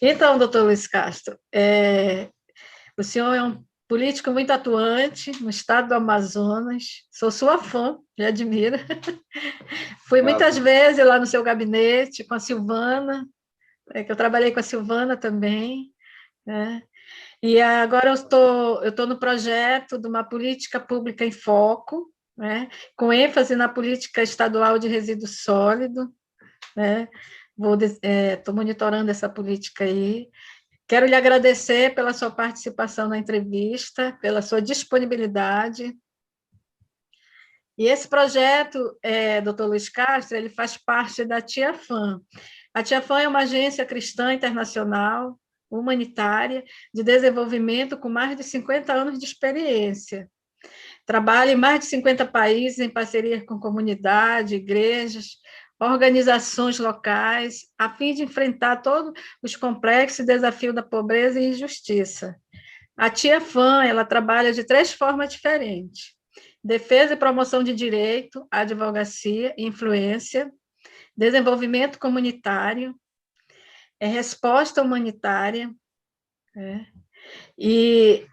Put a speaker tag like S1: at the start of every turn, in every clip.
S1: Então, doutor Luiz Castro, o senhor é um político muito atuante no estado do Amazonas. Sou sua fã, me admira. Fui muitas
S2: Obrigado.
S1: vezes lá no seu gabinete com a Silvana, que eu trabalhei com a Silvana também, né? E agora eu estou no projeto de uma política pública em foco, né? Com ênfase na política estadual de resíduo sólido, né? Estou monitorando essa política aí. Quero lhe agradecer pela sua participação na entrevista, pela sua disponibilidade. E esse projeto, doutor Luiz Castro, ele faz parte da TIAFAM. A TIAFAM é uma agência cristã internacional, humanitária, de desenvolvimento com mais de 50 anos de experiência. Trabalha em mais de 50 países em parceria com comunidade, igrejas, organizações locais, a fim de enfrentar todos os complexos desafios da pobreza e injustiça. A TIAFAM, ela trabalha de 3 formas diferentes: defesa e promoção de direito, advocacia, influência, desenvolvimento comunitário, resposta humanitária, e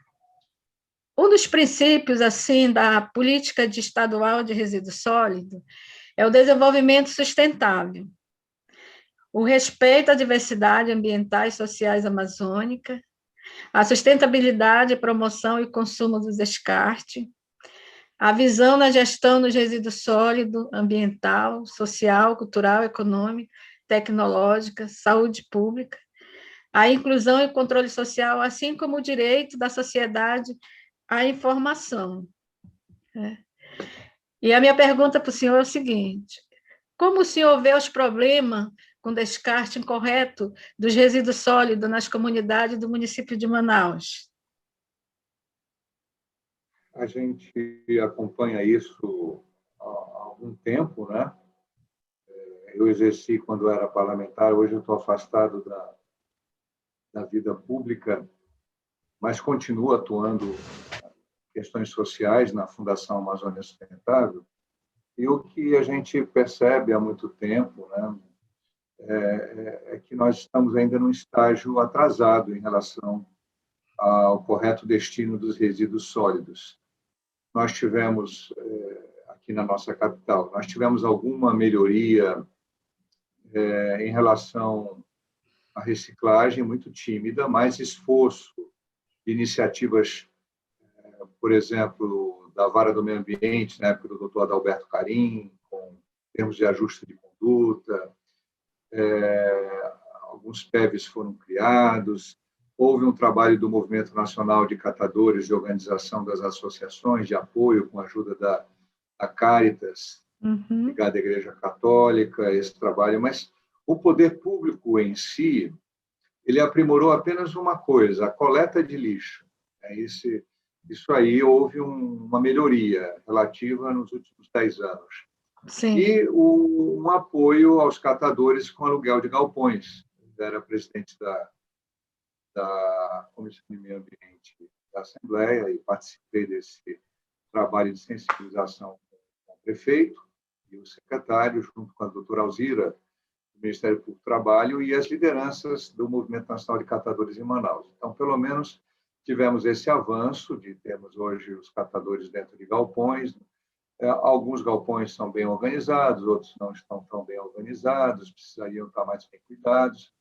S1: um dos princípios assim da política estadual de resíduo sólido é o desenvolvimento sustentável, o respeito à diversidade ambientais e sociais amazônica, a sustentabilidade, promoção e consumo dos descartes, a visão na gestão dos resíduos sólidos, ambiental, social, cultural, econômico, tecnológica, saúde pública, a inclusão e controle social, assim como o direito da sociedade à informação. E a minha pergunta para o senhor é o seguinte: como o senhor vê os problemas com descarte incorreto dos resíduos sólidos nas comunidades do município de Manaus?
S2: A gente acompanha isso há algum tempo, né? Eu exerci quando era parlamentar, hoje eu estou afastado da vida pública, mas continuo atuando em questões sociais na Fundação Amazônia Sustentável. E o que a gente percebe há muito tempo, né, é que nós estamos ainda num estágio atrasado em relação ao correto destino dos resíduos sólidos. Nós tivemos, aqui na nossa capital, nós tivemos alguma melhoria em relação à reciclagem, muito tímida, mais esforço, iniciativas, por exemplo, da Vara do Meio Ambiente, na época do doutor Adalberto Carim, com termos de ajuste de conduta, alguns PEVs foram criados, houve um trabalho do Movimento Nacional de Catadores, de organização das associações de apoio, com a ajuda da Caritas, ligada à Igreja Católica, esse trabalho, mas o poder público em si, ele aprimorou apenas uma coisa: a coleta de lixo. Isso aí houve uma melhoria relativa nos últimos 10 anos.
S1: Sim.
S2: E um apoio aos catadores com aluguel de galpões. Eu era presidente da Comissão de Meio Ambiente da Assembleia e participei desse trabalho de sensibilização com o prefeito e o secretário, junto com a doutora Alzira, do Ministério Público do Trabalho, e as lideranças do Movimento Nacional de Catadores em Manaus. Então, pelo menos, tivemos esse avanço de termos hoje os catadores dentro de galpões. Alguns galpões são bem organizados, outros não estão tão bem organizados, precisariam estar mais bem cuidados,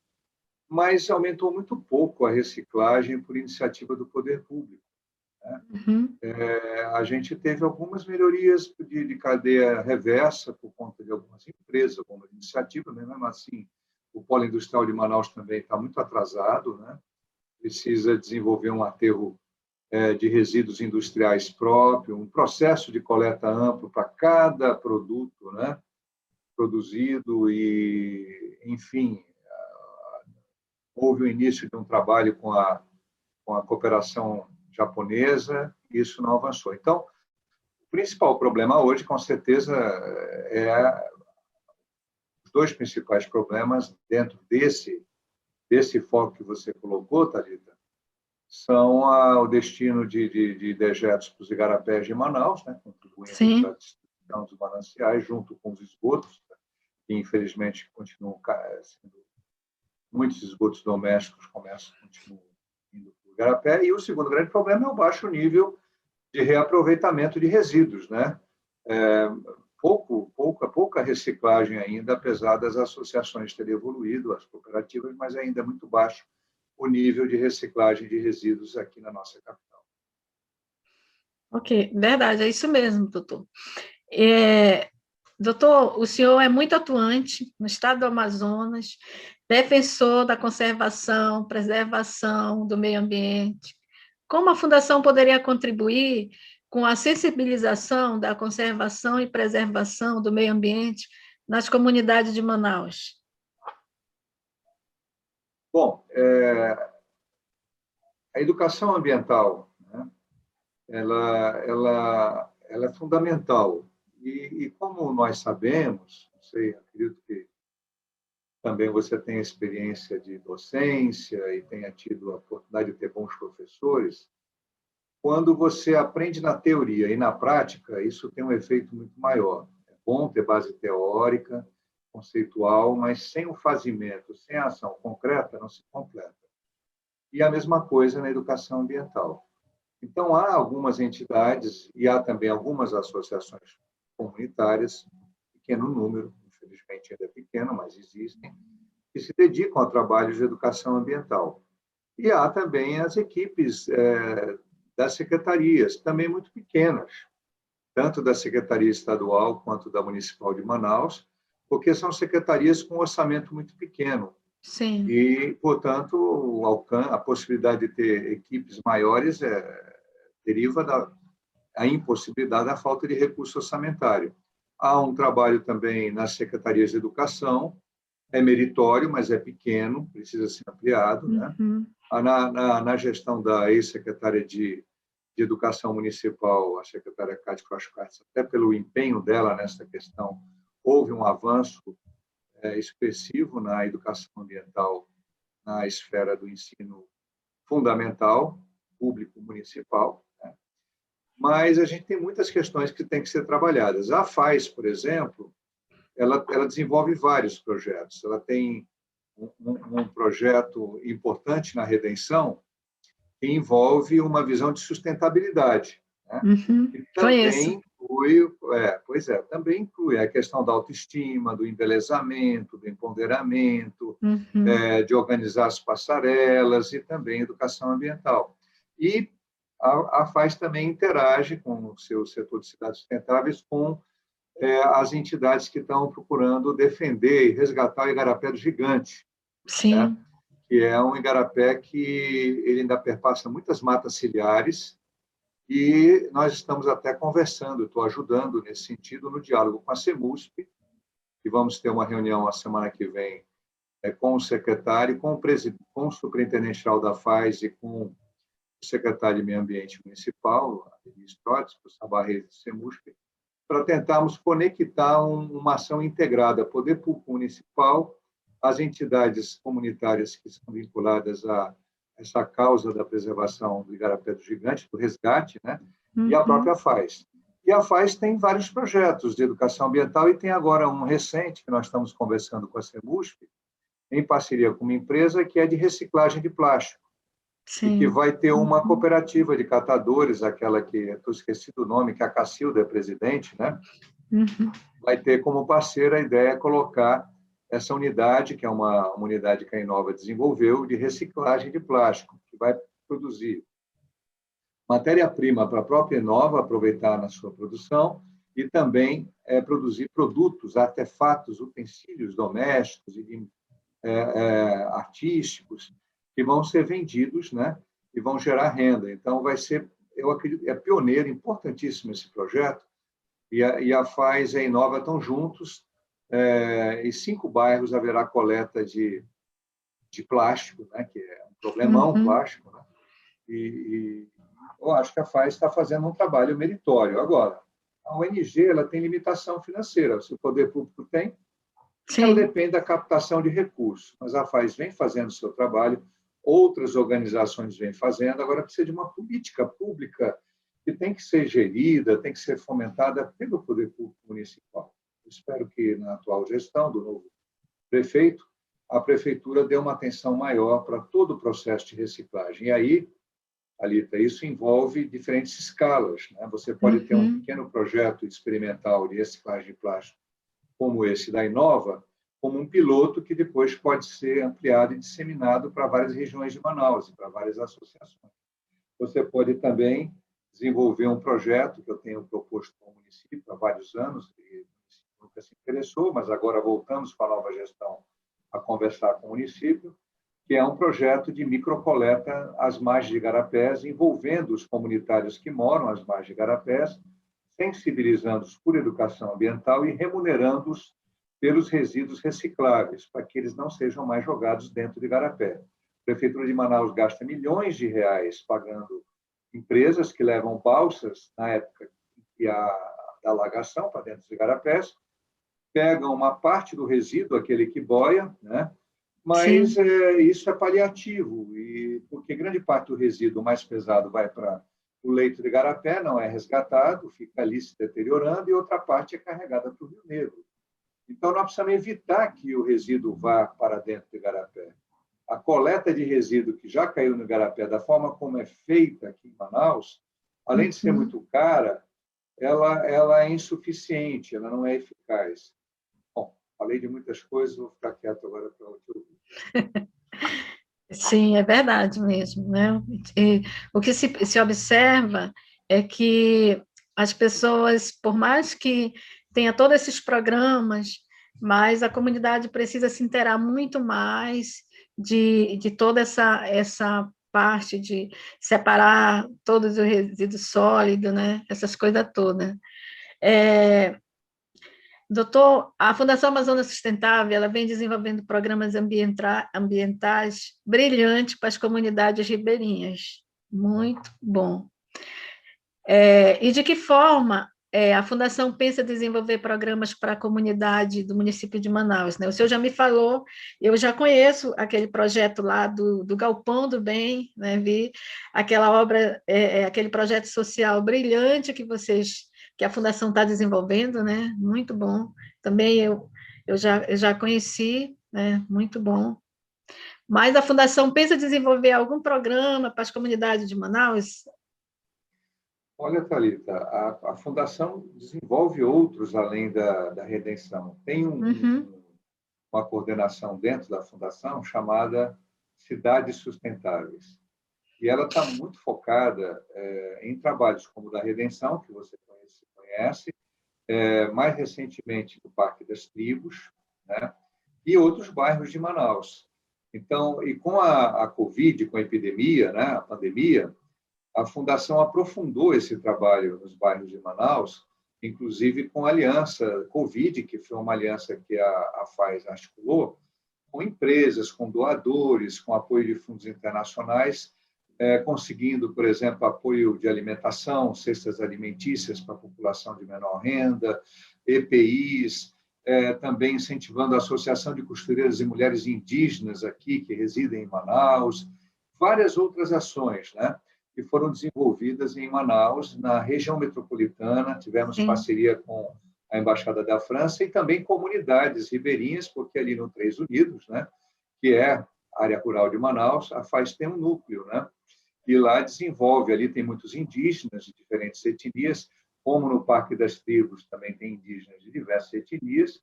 S2: mas aumentou muito pouco a reciclagem por iniciativa do poder público, né? A gente teve algumas melhorias de cadeia reversa por conta de algumas empresas, algumas iniciativas, mas mesmo assim o polo industrial de Manaus também está muito atrasado, né? Precisa desenvolver um aterro de resíduos industriais próprio, um processo de coleta amplo para cada produto, né, produzido e, enfim, houve o início de um trabalho com a cooperação japonesa e isso não avançou. Então, o principal problema hoje, com certeza, os 2 principais problemas dentro desse foco que você colocou, Thalita, são o destino de dejetos para os igarapés de Manaus, né, contribuindo para a destruição dos mananciais, junto com os esgotos, que infelizmente continuam sendo muitos esgotos domésticos continuam indo para o igarapé, e o segundo grande problema é o baixo nível de reaproveitamento de resíduos, né? Pouca reciclagem ainda, apesar das associações terem evoluído, as cooperativas, mas ainda é muito baixo o nível de reciclagem de resíduos aqui na nossa capital.
S1: Ok, verdade, é isso mesmo, doutor. Doutor, o senhor é muito atuante no estado do Amazonas, defensor da conservação, preservação do meio ambiente. Como a Fundação poderia contribuir com a sensibilização da conservação e preservação do meio ambiente nas comunidades de Manaus?
S2: Bom, a educação ambiental, né, ela é fundamental. E como nós sabemos, não sei, acredito que também você tem experiência de docência e tenha tido a oportunidade de ter bons professores, quando você aprende na teoria e na prática, isso tem um efeito muito maior. É bom ter base teórica, conceitual, mas sem o fazimento, sem a ação concreta, não se completa. E a mesma coisa na educação ambiental. Então, há algumas entidades e há também algumas associações comunitárias, pequeno número, infelizmente ainda é pequeno, mas existem, que se dedicam a trabalhos de educação ambiental. E há também as equipes das secretarias, também muito pequenas, tanto da Secretaria Estadual quanto da Municipal de Manaus, porque são secretarias com orçamento muito pequeno.
S1: Sim.
S2: E, portanto, a possibilidade de ter equipes maiores deriva da impossibilidade da falta de recurso orçamentário. Há um trabalho também nas secretarias de educação, é meritório, mas é pequeno, precisa ser ampliado, né?
S1: Uhum.
S2: Na gestão da ex-secretária de Educação Municipal, a secretária Cátia Costa, até pelo empenho dela nessa questão, houve um avanço expressivo na educação ambiental na esfera do ensino fundamental, público municipal, né? Mas a gente tem muitas questões que têm que ser trabalhadas. A FAES, por exemplo, ela desenvolve vários projetos. Ela tem um projeto importante na redenção que envolve uma visão de sustentabilidade, né?
S1: Uhum.
S2: E
S1: Conheço.
S2: também também inclui a questão da autoestima, do embelezamento, do empoderamento,
S1: Uhum.
S2: de organizar as passarelas e também educação ambiental. E a FAES também interage com o seu setor de cidades sustentáveis com as entidades que estão procurando defender e resgatar o igarapé do gigante, né?
S1: Sim.
S2: Que é um igarapé que ele ainda perpassa muitas matas ciliares e nós estamos até conversando, estou ajudando nesse sentido no diálogo com a CEMUSP, e vamos ter uma reunião a semana que vem com o secretário, com o superintendente-geral da FAES e com o secretário de Meio Ambiente Municipal, Adelis Trotes, o Sabarreiro do CEMUSP, para tentarmos conectar uma ação integrada, poder público municipal, as entidades comunitárias que são vinculadas a essa causa da preservação do igarapé do gigante, do resgate, né? E a própria FAES. E a FAES tem vários projetos de educação ambiental e tem agora um recente, que nós estamos conversando com a CEMUSP, em parceria com uma empresa que é de reciclagem de plástico.
S1: Sim.
S2: E que vai ter uma cooperativa de catadores, aquela que, estou esquecido o nome, que a Cacilda é presidente, né?
S1: Uhum.
S2: Vai ter como parceira a ideia de colocar essa unidade, que é uma unidade que a Inova desenvolveu, de reciclagem de plástico, que vai produzir matéria-prima para a própria Inova aproveitar na sua produção e também produzir produtos, artefatos, utensílios domésticos e artísticos que vão ser vendidos, né, e vão gerar renda. Então, vai ser, eu acredito, é pioneiro, importantíssimo esse projeto, e a FAES e a Inova estão juntos. Em 5 bairros haverá coleta de plástico, né, que é um problemão plástico, né? E eu acho que a FAES está fazendo um trabalho meritório. Agora, a ONG ela tem limitação financeira, se o poder público tem, ela depende da captação de recursos, mas a FAES vem fazendo o seu trabalho, outras organizações vêm fazendo, agora precisa de uma política pública que tem que ser gerida, tem que ser fomentada pelo poder público municipal. Eu espero que, na atual gestão do novo prefeito, a prefeitura deu uma atenção maior para todo o processo de reciclagem. E aí, Alita, isso envolve diferentes escalas, né? Você pode ter um pequeno projeto experimental de reciclagem de plástico, como esse da Inova, como um piloto que depois pode ser ampliado e disseminado para várias regiões de Manaus, para várias associações. Você pode também desenvolver um projeto que eu tenho proposto para o município há vários anos, e o município nunca se interessou, mas agora voltamos para a nova gestão a conversar com o município, que é um projeto de microcoleta às margens de igarapés, envolvendo os comunitários que moram às margens de igarapés, sensibilizando-os por educação ambiental e remunerando-os pelos resíduos recicláveis, para que eles não sejam mais jogados dentro de igarapé. A Prefeitura de Manaus gasta milhões de reais pagando empresas que levam balsas, na época da alagação, para dentro dos igarapés, pegam uma parte do resíduo, aquele que boia, né? Mas isso é paliativo, porque grande parte do resíduo mais pesado vai para o leito de igarapé, não é resgatado, fica ali se deteriorando, e outra parte é carregada para o Rio Negro. Então, nós precisamos evitar que o resíduo vá para dentro do igarapé. A coleta de resíduo que já caiu no igarapé, da forma como é feita aqui em Manaus, além de ser muito cara, ela é insuficiente, ela não é eficaz. Bom, falei de muitas coisas, vou ficar quieto agora para o teu.
S1: Sim, é verdade mesmo, né? E o que se observa é que as pessoas, por mais que tenha todos esses programas, mas a comunidade precisa se inteirar muito mais de toda essa parte de separar todos os resíduos sólidos, né? Essas coisas todas. Doutor, a Fundação Amazônia Sustentável, ela vem desenvolvendo programas ambientais brilhantes para as comunidades ribeirinhas. Muito bom. E de que forma a Fundação pensa desenvolver programas para a comunidade do município de Manaus, né? O senhor já me falou, eu já conheço aquele projeto lá do Galpão do Bem, né? Vi aquela obra, aquele projeto social brilhante que a Fundação está desenvolvendo, né? Muito bom. Também eu já conheci, né? Muito bom. Mas a Fundação pensa desenvolver algum programa para as comunidades de Manaus?
S2: Olha, Thalita, a Fundação desenvolve outros além da redenção. Tem uma coordenação dentro da Fundação chamada Cidades Sustentáveis. E ela está muito focada em trabalhos como o da redenção, que você conhece, mais recentemente no Parque das Tribos, né? E outros bairros de Manaus. Então, e com a Covid, com a epidemia, né, a pandemia, a Fundação aprofundou esse trabalho nos bairros de Manaus, inclusive com a aliança Covid, que foi uma aliança que a FAES articulou, com empresas, com doadores, com apoio de fundos internacionais, conseguindo, por exemplo, apoio de alimentação, cestas alimentícias para a população de menor renda, EPIs, também incentivando a Associação de Costureiras e Mulheres Indígenas aqui, que residem em Manaus, várias outras ações, né, que foram desenvolvidas em Manaus, na região metropolitana. Tivemos parceria com a Embaixada da França e também comunidades ribeirinhas, porque ali no Três Unidos, né, que é a área rural de Manaus, a FAES tem um núcleo, né, e lá desenvolve, ali tem muitos indígenas de diferentes etnias, como no Parque das Tribos também tem indígenas de diversas etnias,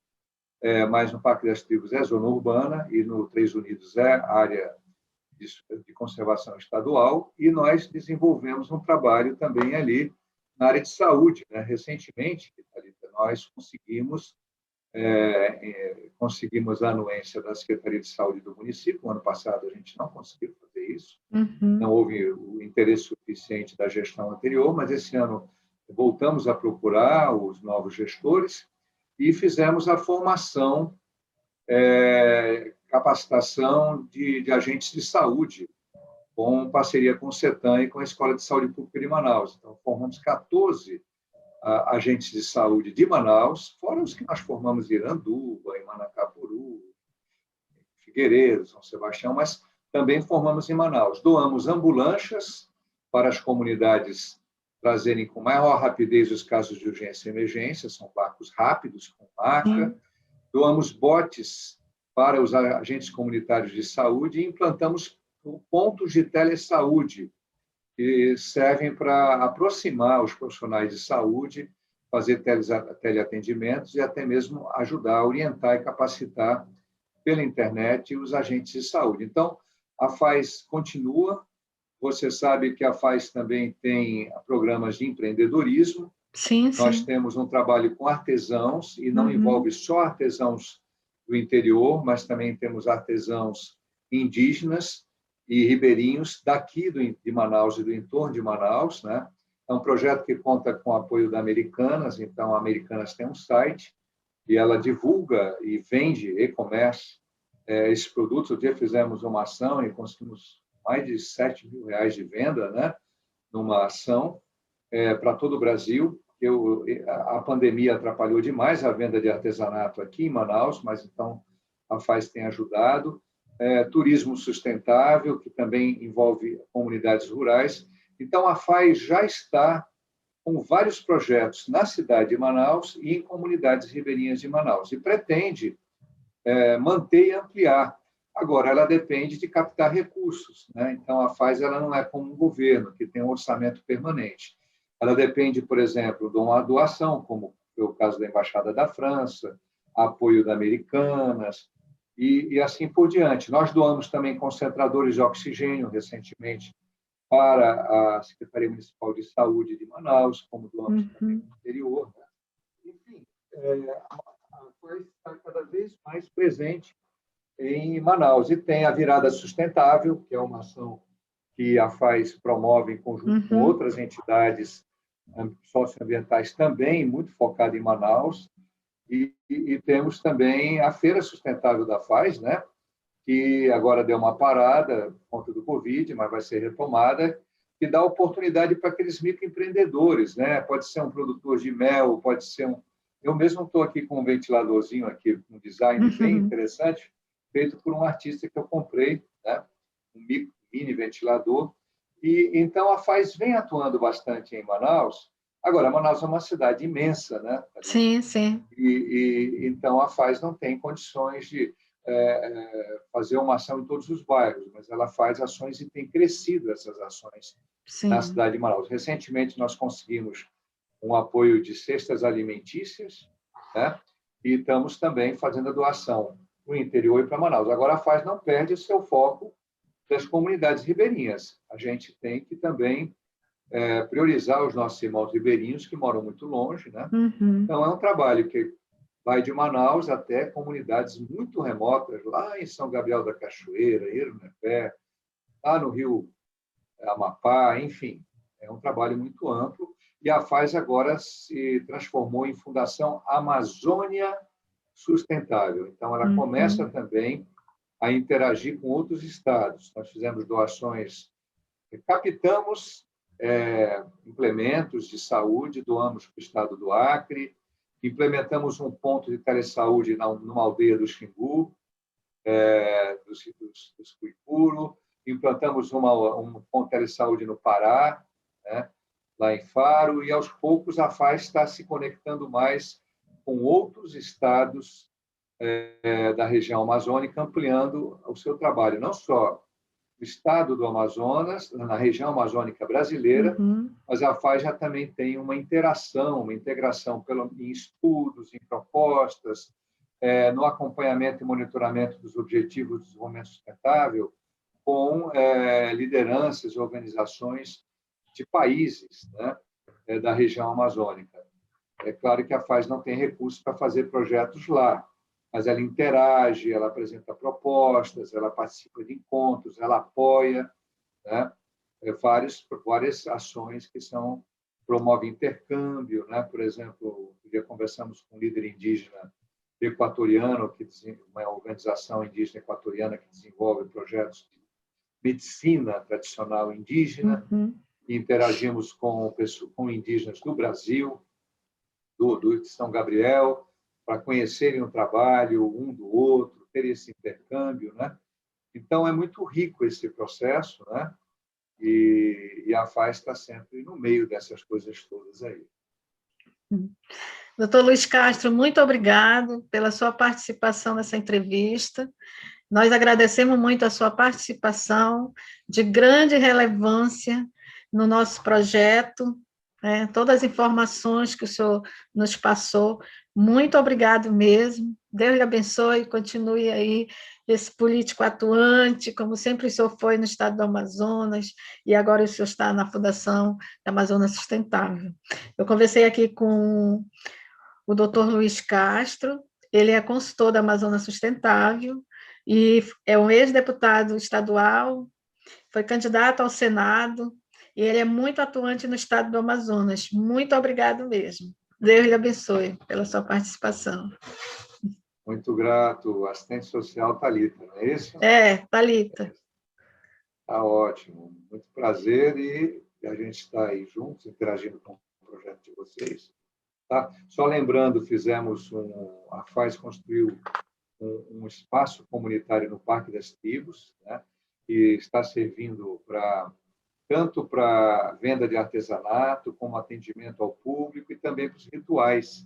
S2: mas no Parque das Tribos é zona urbana e no Três Unidos é área de conservação estadual, e nós desenvolvemos um trabalho também ali na área de saúde, né? Recentemente, nós conseguimos a anuência da Secretaria de Saúde do município. No ano passado, a gente não conseguiu fazer isso. Não houve o interesse suficiente da gestão anterior, mas esse ano voltamos a procurar os novos gestores e fizemos a formação, capacitação de agentes de saúde, com parceria com o CETAM e com a Escola de Saúde Pública de Manaus. Então, formamos 14 agentes de saúde de Manaus, fora os que nós formamos em Iranduba, em Manacapuru, Figueiredo, São Sebastião, mas também formamos em Manaus. Doamos ambulâncias para as comunidades trazerem com maior rapidez os casos de urgência e emergência, são barcos rápidos, com maca. Doamos botes para os agentes comunitários de saúde e implantamos pontos de telesaúde, que servem para aproximar os profissionais de saúde, fazer teleatendimentos e até mesmo ajudar a orientar e capacitar pela internet os agentes de saúde. Então, a FAIS continua. Você sabe que a FAIS também tem programas de empreendedorismo.
S1: Sim,
S2: Nós
S1: sim.
S2: temos um trabalho com artesãos, e não envolve só artesãos do interior, mas também temos artesãos indígenas e ribeirinhos daqui de Manaus e do entorno de Manaus, né? É um projeto que conta com o apoio da Americanas, então a Americanas tem um site e ela divulga e vende e-commerce esses produtos. O dia fizemos uma ação e conseguimos mais de R$ 7.000 de venda, né? Numa ação para todo o Brasil. A pandemia atrapalhou demais a venda de artesanato aqui em Manaus, mas então a FAIS tem ajudado. Turismo sustentável, que também envolve comunidades rurais. Então, a FAIS já está com vários projetos na cidade de Manaus e em comunidades ribeirinhas de Manaus, e pretende manter e ampliar. Agora, ela depende de captar recursos, né? Então, a FAIS ela não é como um governo, que tem um orçamento permanente. Ela depende, por exemplo, de uma doação, como foi o caso da Embaixada da França, apoio da Americanas, e assim por diante. Nós doamos também concentradores de oxigênio recentemente para a Secretaria Municipal de Saúde de Manaus, como doamos também no interior, né? Enfim, a FAIS está cada vez mais presente em Manaus. E tem a Virada Sustentável, que é uma ação que a FAIS promove em conjunto com outras entidades socioambientais também, muito focada em Manaus. E temos também a Feira Sustentável da FAIS, né? Que agora deu uma parada por conta do Covid, mas vai ser retomada, que dá oportunidade para aqueles microempreendedores, né? Pode ser um produtor de mel, pode ser um... Eu mesmo estou aqui com um ventiladorzinho aqui, um design bem interessante, feito por um artista que eu comprei, né? Um mini ventilador. E então a FAIS vem atuando bastante em Manaus. Agora, Manaus é uma cidade imensa, né?
S1: Sim, sim.
S2: Então a FAIS não tem condições de fazer uma ação em todos os bairros, mas ela faz ações e tem crescido essas ações na
S1: Sim.
S2: cidade de Manaus. Recentemente, nós conseguimos um apoio de cestas alimentícias, né? E estamos também fazendo a doação para o interior e para Manaus. Agora, a FAIS não perde o seu foco das comunidades ribeirinhas. A gente tem que também priorizar os nossos irmãos ribeirinhos, que moram muito longe, né? Então, é um trabalho que vai de Manaus até comunidades muito remotas, lá em São Gabriel da Cachoeira, Irunepé, lá no Rio Amapá, enfim. É um trabalho muito amplo. E a FAIS agora se transformou em Fundação Amazônia Sustentável. Então, ela começa também a interagir com outros estados. Nós fizemos doações, captamos implementos de saúde, doamos para o estado do Acre, implementamos um ponto de telesaúde numa aldeia do Xingu, dos Cuicuro, implantamos um ponto de telesaúde no Pará, né, lá em Faro, e aos poucos a FAIS está se conectando mais com outros estados da região amazônica, ampliando o seu trabalho, não só no estado do Amazonas, na região amazônica brasileira, mas a FAIS já também tem uma integração em estudos, em propostas, no acompanhamento e monitoramento dos Objetivos de Desenvolvimento Sustentável, com lideranças e organizações de países, né, da região amazônica. É claro que a FAIS não tem recursos para fazer projetos lá, mas ela interage, ela apresenta propostas, ela participa de encontros, ela apoia, né, várias ações que promovem intercâmbio, né? Por exemplo, um dia conversamos com um líder indígena equatoriano, uma organização indígena equatoriana que desenvolve projetos de medicina tradicional indígena, e interagimos com indígenas do Brasil, de São Gabriel, para conhecerem o trabalho um do outro, ter esse intercâmbio, né? Então, é muito rico esse processo, né? E a FAIS está sempre no meio dessas coisas todas aí.
S1: Doutor Luiz Castro, muito obrigado pela sua participação nessa entrevista. Nós agradecemos muito a sua participação, de grande relevância no nosso projeto, né? Todas as informações que o senhor nos passou. Muito obrigado mesmo. Deus lhe abençoe, continue aí esse político atuante, como sempre o senhor foi no estado do Amazonas, e agora o senhor está na Fundação da Amazônia Sustentável. Eu conversei aqui com o doutor Luiz Castro, ele é consultor da Amazônia Sustentável, e é um ex-deputado estadual, foi candidato ao Senado, e ele é muito atuante no estado do Amazonas. Muito obrigado mesmo. Deus lhe abençoe pela sua participação.
S2: Muito grato, assistente social Thalita, não é isso?
S1: Thalita.
S2: Está ótimo, muito prazer e a gente está aí juntos, interagindo com o projeto de vocês. Tá? Só lembrando, a FAES construiu um espaço comunitário no Parque das Tribos, né? Que está servindo tanto para venda de artesanato, como atendimento ao público e também para os rituais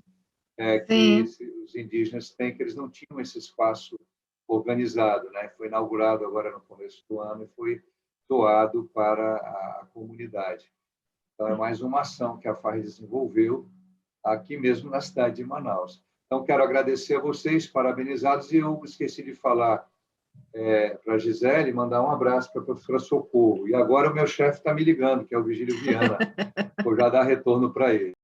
S2: que os indígenas têm, que eles não tinham esse espaço organizado, né? Foi inaugurado agora no começo do ano e foi doado para a comunidade. Então, é mais uma ação que a FAES desenvolveu aqui mesmo na cidade de Manaus. Então, quero agradecer a vocês, parabenizá-los, e eu esqueci de falar para a Gisele, mandar um abraço para a professora Socorro. E agora o meu chefe está me ligando, que é o Vigílio Viana. Vou já dar retorno para ele.